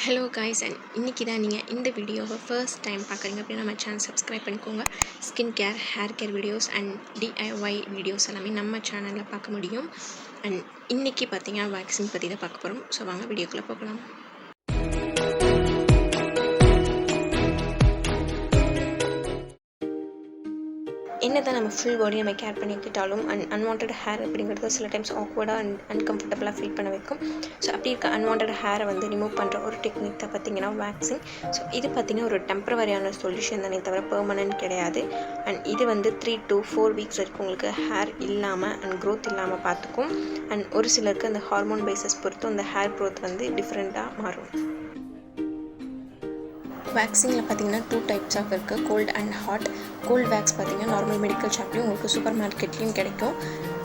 Hello guys and இன்றைக்கி தான் நீங்கள் இந்த வீடியோவை ஃபர்ஸ்ட் டைம் பார்க்குறீங்க அப்படின்னா நம்ம சேனல் சப்ஸ்கிரைப் பண்ணிக்கோங்க. Skin care, hair care videos and DIY videos எல்லாமே நம்ம சேனலில் பார்க்க முடியும். அண்ட் இன்றைக்கி பார்த்தீங்கன்னா வேக்சின் பற்றி தான் பார்க்க போகிறோம். ஸோ வாங்க வீடியோக்குள்ளே போகலாம். என்ன தான் நம்ம ஃபுல் பாடி நம்ம கேர் பண்ணிக்கிட்டாலும் அன்வான்ட் ஹேர் அப்படிங்கிறது சில டைம்ஸ் ஆக்வர்டாக அண்ட் அன்கம்ஃபர்டபுளாக ஃபீல் பண்ண வைக்கும். ஸோ அப்படி இருக்க அன்வான்ட் ஹேரை வந்து ரிமூவ் பண்ணுற ஒரு டெக்னிக் தான் பார்த்திங்கன்னா வேக்சிங். ஸோ இது பார்த்திங்கன்னா ஒரு டெம்பரவரியான சொல்யூஷன் தானே தவிர பெர்மனன்ட் கிடையாது. அண்ட் இது வந்து 3 to 4 வீக்ஸ் வரைக்கும் உங்களுக்கு ஹேர் இல்லாமல் அண்ட் க்ரோத் இல்லாமல் பார்த்துக்கும். அண்ட் ஒரு சிலருக்கு அந்த ஹார்மோன் பேஸஸ் பொறுத்தும் அந்த ஹேர் க்ரோத் வந்து டிஃப்ரெண்ட்டாக மாறும். வேக்சிங்கில் பார்த்திங்கன்னா 2 டைப்ஸ் ஆஃப் இருக்குது, cold and hot. Cold wax பார்த்திங்கன்னா நார்மல் மெடிக்கல் ஷாப்லேயும் உங்களுக்கு சூப்பர் மார்க்கெட்லேயும் கிடைக்கும்.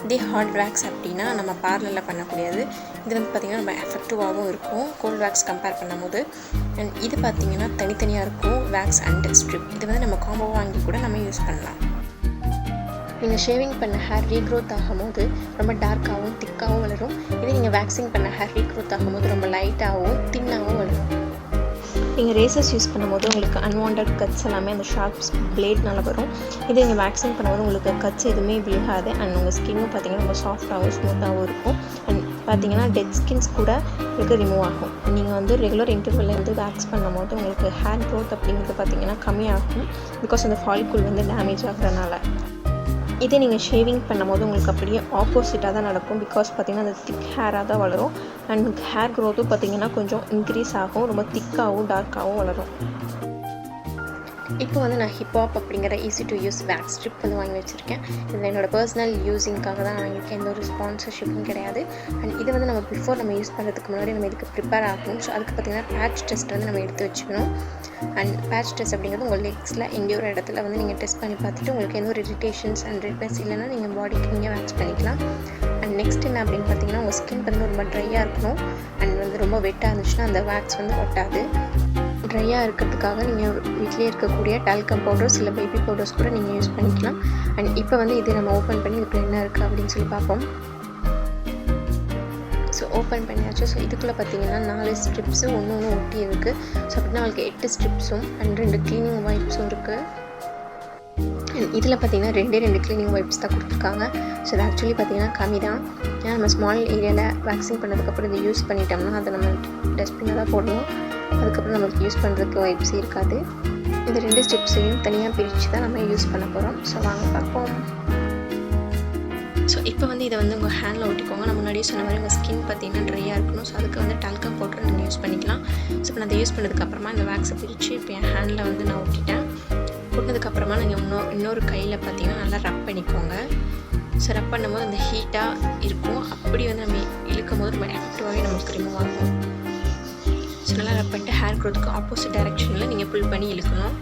இதே ஹாட் வேக்ஸ் அப்படின்னா நம்ம பார்லரில் பண்ணக்கூடியது. இது வந்து பார்த்திங்கன்னா ரொம்ப எஃபெக்டிவாகவும் இருக்கும் கோல்டு வேக்ஸ் கம்பேர் பண்ணும்போது. அண்ட் இது பார்த்திங்கன்னா தனித்தனியாக இருக்கும் வேக்ஸ் அண்ட் ஸ்ட்ரிப். இது வந்து நம்ம காம்போ வாங்கி கூட நம்ம யூஸ் பண்ணலாம். நீங்கள் ஷேவிங் பண்ண ஹேர் ரீக்ரோத் ஆகும்போது ரொம்ப டார்க்காகவும் திக்காகவும் வளரும். இதே நீங்கள் வேக்சிங் பண்ண ஹேர் ரீக்ரோத் ஆகும்போது ரொம்ப லைட்டாகவும் தின்னாகவும் வளரும். நீங்கள் ரேசர்ஸ் யூஸ் பண்ணும்போது உங்களுக்கு அன்வான்ட் கட்ஸ் எல்லாமே அந்த ஷார்ப்ஸ் பிளேட்னால வரும். இதே நீங்கள் வேக்சிங் பண்ணும்போது உங்களுக்கு கட்ஸ் எதுவுமே விழுகாது. அண்ட் உங்கள் ஸ்கின்னும் பார்த்திங்கன்னா ரொம்ப சாஃப்டாகவும் ஸ்மூத்தாகவும் இருக்கும். அண்ட் பார்த்திங்கன்னா டெட் ஸ்கின்ஸ் கூட உங்களுக்கு ரிமூவ் ஆகும். நீங்கள் வந்து ரெகுலர் இன்டர்வல்லேருந்து வேக்ஸ் பண்ணும்போது உங்களுக்கு ஹேர் க்ரோத் அப்படிங்கிறது பார்த்திங்கன்னா கம்மியாகும். பிகாஸ் அந்த ஃபாலிகுல் வந்து டேமேஜ் ஆகிறதுனால. இதே நீங்கள் ஷேவிங் பண்ணும்போது உங்களுக்கு அப்படியே ஆப்போசிட்டாக தான் நடக்கும். பிகாஸ் பார்த்திங்கன்னா அந்த திக் ஹேராக தான் வளரும். அண்ட் ஹேர் க்ரோத்தும் பார்த்திங்கன்னா கொஞ்சம் இன்க்ரீஸ் ஆகும், ரொம்ப திக்காகவும் டார்க்காகவும் வளரும். இப்போ வந்து நான் ஹிப்ஹாப் அப்படிங்கிற easy to use wax strip வந்து வாங்கி வச்சுருக்கேன். இதில் என்னோடய பர்சனல் யூஸிங்காக தான் வாங்கியிருக்கேன். எந்த ஒரு ஸ்பான்சர்ஷிப்பும் கிடையாது. அண்ட் இது வந்து நம்ம பிஃபோர் நம்ம யூஸ் பண்ணுறதுக்கு முன்னாடி நம்ம இதுக்கு ப்ரிப்பேர் ஆகணும். ஸோ அதுக்கு பார்த்திங்கன்னா பேட்ச் டெஸ்ட் வந்து நம்ம எடுத்து வச்சுக்கணும். அண்ட் பேட்ச் டெஸ்ட் அப்படிங்கிறது உங்கள் லெக்ஸில் எங்கேயோ ஒரு இடத்துல வந்து நீங்கள் டெஸ்ட் பண்ணி பார்த்துட்டு உங்களுக்கு எந்த ஒரு இரிட்டேஷன்ஸ் அண்ட் ரெட்னஸ் இல்லைன்னா நீங்கள் பாடிக்கு நீங்கள் வேக்ஸ் பண்ணிக்கலாம். அண்ட் நெக்ஸ்ட் என்ன அப்படின்னு பார்த்தீங்கன்னா உங்கள் ஸ்கின் வந்து ரொம்ப ட்ரையாக இருக்கணும். அண்ட் வந்து ரொம்ப வெட்டாக இருந்துச்சுன்னா அந்த வேக்ஸ் வந்து ஒட்டாது. ட்ரையாக இருக்கிறதுக்காக நீங்கள் வீட்டிலே இருக்கக்கூடிய டால்கம் பவுடர்ஸ் இல்லை பேபி பவுடர்ஸ் கூட நீங்கள் யூஸ் பண்ணிக்கலாம். அண்ட் இப்போ வந்து இதை நம்ம ஓப்பன் பண்ணி இதுக்குள்ள என்ன இருக்குது அப்படின்னு சொல்லி பார்ப்போம். ஸோ ஓப்பன் பண்ணியாச்சு. ஸோ இதுக்குள்ளே பார்த்தீங்கன்னா 4 ஸ்ட்ரிப்ஸு ஒன்று ஒட்டி இருக்குது. ஸோ அப்படின்னா உங்களுக்கு 8 ஸ்ட்ரிப்ஸும் அண்ட் 2 க்ளீனிங் வைப்ஸும் இருக்குது. அண்ட் இதில் பார்த்தீங்கன்னா 2 க்ளீனிங் வைப்ஸ் தான் கொடுத்துருக்காங்க. ஸோ இது ஆக்சுவலி பார்த்தீங்கன்னா கம்மி தான். ஏன்னா நம்ம ஸ்மால் ஏரியாவில் வேக்சிங் பண்ணதுக்கப்புறம் இதை யூஸ் பண்ணிட்டோம்னா அதை நம்ம டஸ்ட்பினில் தான் போடணும். அதுக்கப்புறம் நம்மளுக்கு யூஸ் பண்ணுறதுக்கு வைப்ஸே இருக்காது. இந்த 2 ஸ்டெப்ஸையும் தனியாக பிரித்து தான் நம்ம யூஸ் பண்ண போகிறோம். ஸோ வாங்க பார்ப்போம். ஸோ இப்போ வந்து இதை வந்து உங்கள் ஹேண்டில் ஒட்டிக்கோங்க. நான் முன்னாடியே சொன்ன மாதிரி உங்கள் ஸ்கின் பார்த்திங்கன்னா ட்ரையாக இருக்கணும். ஸோ அதுக்கு வந்து டால்கம் பவுடர் நீங்கள் யூஸ் பண்ணிக்கலாம். ஸோ இப்போ நான் அதை யூஸ் பண்ணதுக்கப்புறமா இந்த வேக்ஸை பிரித்து இப்போ என் ஹேண்டில் வந்து நான் ஒட்டிட்டேன். ஒட்டினதுக்கப்புறமா நீங்கள் இன்னொரு கையில் பார்த்திங்கன்னா நல்லா ரப் பண்ணிக்கோங்க. ஸோ ரப் பண்ணும்போது அந்த ஹீட்டாக இருக்கும். அப்படி வந்து நம்ம இழுக்கும் போது ரொம்ப எஃபெக்டிவாகவே நமக்கு ரிமூவ் ஆகும். ஸோ நல்லா ரப் பண்ணிட்டு ஹேர் க்ரோத்துக்கு ஆப்போசிட் டைரெக்ஷனில் நீங்கள் புல் பண்ணி இழுக்கணும்.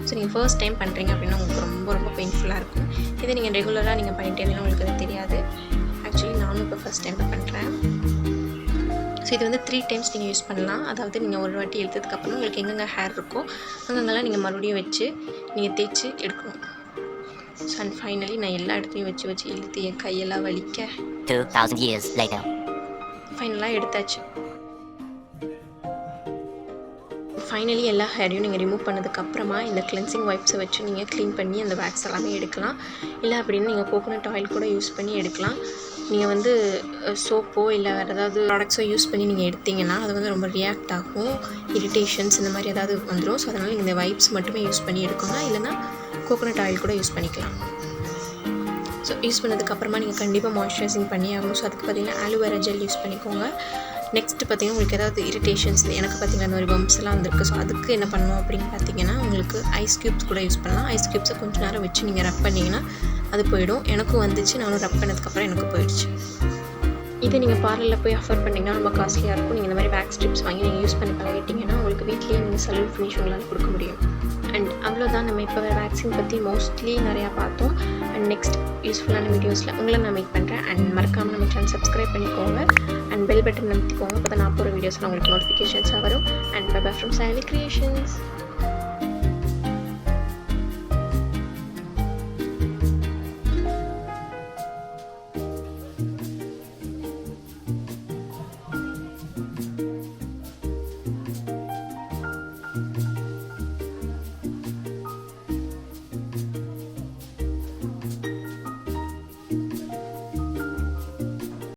ஸோ நீங்கள் ஃபர்ஸ்ட் டைம் பண்ணுறீங்க அப்படின்னா உங்களுக்கு ரொம்ப பெயின்ஃபுல்லாக இருக்கும். இதே நீங்கள் ரெகுலராக நீங்கள் பண்ணிட்டே இருந்தீங்கன்னா உங்களுக்கு அது தெரியாது. ஆக்சுவலி நானும் இப்போ ஃபர்ஸ்ட் டைம் பண்ணுறேன். ஸோ இது வந்து 3 டைம்ஸ் நீங்கள் யூஸ் பண்ணலாம். அதாவது நீங்கள் ஒரு வாட்டி எடுத்ததுக்கப்புறம் உங்களுக்கு எங்கெங்கே ஹேர் இருக்கோ அங்கங்கெல்லாம் நீங்கள் மறுபடியும் வச்சு நீங்கள் தேய்ச்சி எடுக்கணும். ஸோ அண்ட் ஃபைனலி நான் எல்லா இடத்துலையும் வச்சு இழுத்து என் கையெல்லாம் வலிக்க 2000 years later ஃபைனலாக எடுத்தாச்சு. ஃபைனலி எல்லா ஹேரையும் நீங்கள் ரிமூவ் பண்ணதுக்கப்புறமா இந்த கிளென்சிங் வைப்ஸை வச்சு நீங்கள் க்ளீன் பண்ணி அந்த வேக்ஸ் எல்லாமே எடுக்கலாம். இல்லை அப்படின்னு நீங்கள் கோகோனட் ஆயில் கூட யூஸ் பண்ணி எடுக்கலாம். நீங்கள் வந்து சோப்போ இல்லை வேறு ஏதாவது ப்ராடக்ட்ஸோ யூஸ் பண்ணி நீங்கள் எடுத்திங்கன்னா அது வந்து ரொம்ப ரியாக்ட் ஆகும். இரிட்டேஷன்ஸ் இந்த மாதிரி ஏதாவது வந்துடும். ஸோ அதனால் நீங்கள் இந்த வைப்ஸ் மட்டுமே யூஸ் பண்ணி எடுக்கணும். இல்லைனா கோகோனட் ஆயில் கூட யூஸ் பண்ணிக்கலாம். ஸோ யூஸ் பண்ணதுக்கப்புறமா நீங்கள் கண்டிப்பாக மாய்ஸ்சரைசிங் பண்ணி ஆகணும். ஸோ அதுக்கு பார்த்திங்கன்னா ஆலோவேரா ஜெல் யூஸ் பண்ணிக்கோங்க. நெக்ஸ்ட்டு பார்த்திங்கன்னா உங்களுக்கு ஏதாவது இரிட்டேஷன்ஸ் எனக்கு பார்த்திங்கன்னா இந்த மாதிரி பம்ப்ஸ் எல்லாம் வந்துருக்கு. ஸோ அதுக்கு என்ன பண்ணணும் அப்படின்னு பார்த்தீங்கன்னா உங்களுக்கு ஐஸ் க்யூப்ஸ் கூட யூஸ் பண்ணலாம். ஐஸ் க்யூப்ஸை கொஞ்சம் நேரம் வச்சு நீங்கள் ரப் பண்ணிங்கன்னா அது போயிடும். எனக்கும் வந்துச்சு, நானும் ரப் பண்ணதுக்கப்புறம் எனக்கு போயிடுச்சு. இது நீங்கள் பார்லரில் போய் அஃபோர்ட் பண்ணிங்கன்னா ரொம்ப காஸ்ட்லியாக இருக்கும். நீங்கள் இந்த மாதிரி வேக்ஸ் ஸ்ட்ரிப்ஸ் வாங்கி நீங்கள் யூஸ் பண்ணி பழகிட்டிங்கன்னா உங்களுக்கு வீட்லேயே நீங்கள் சலூன் ஃபினிஷ் உங்களால் கொடுக்க முடியும். அண்ட் அவ்வளோதான். நம்ம இப்போ வேக்சின் பற்றி மோஸ்ட்லி நிறையா பார்த்தோம். அண்ட் நெக்ஸ்ட் யூஸ்ஃபுல்லான வீடியோஸில் உங்களை நான் மீட் பண்ணுறேன். அண்ட் மறக்காமல் நம்ம சேனல் சப்ஸ்கிரைப் பண்ணிக்கோங்க. அண்ட் பெல் பட்டன் அமுத்திக்கோங்க. அப்போ தான் நான் போகிற வீடியோஸில் உங்களுக்கு நோட்டிஃபிகேஷன்ஸாக வரும். And bye from Sayaali Irritations.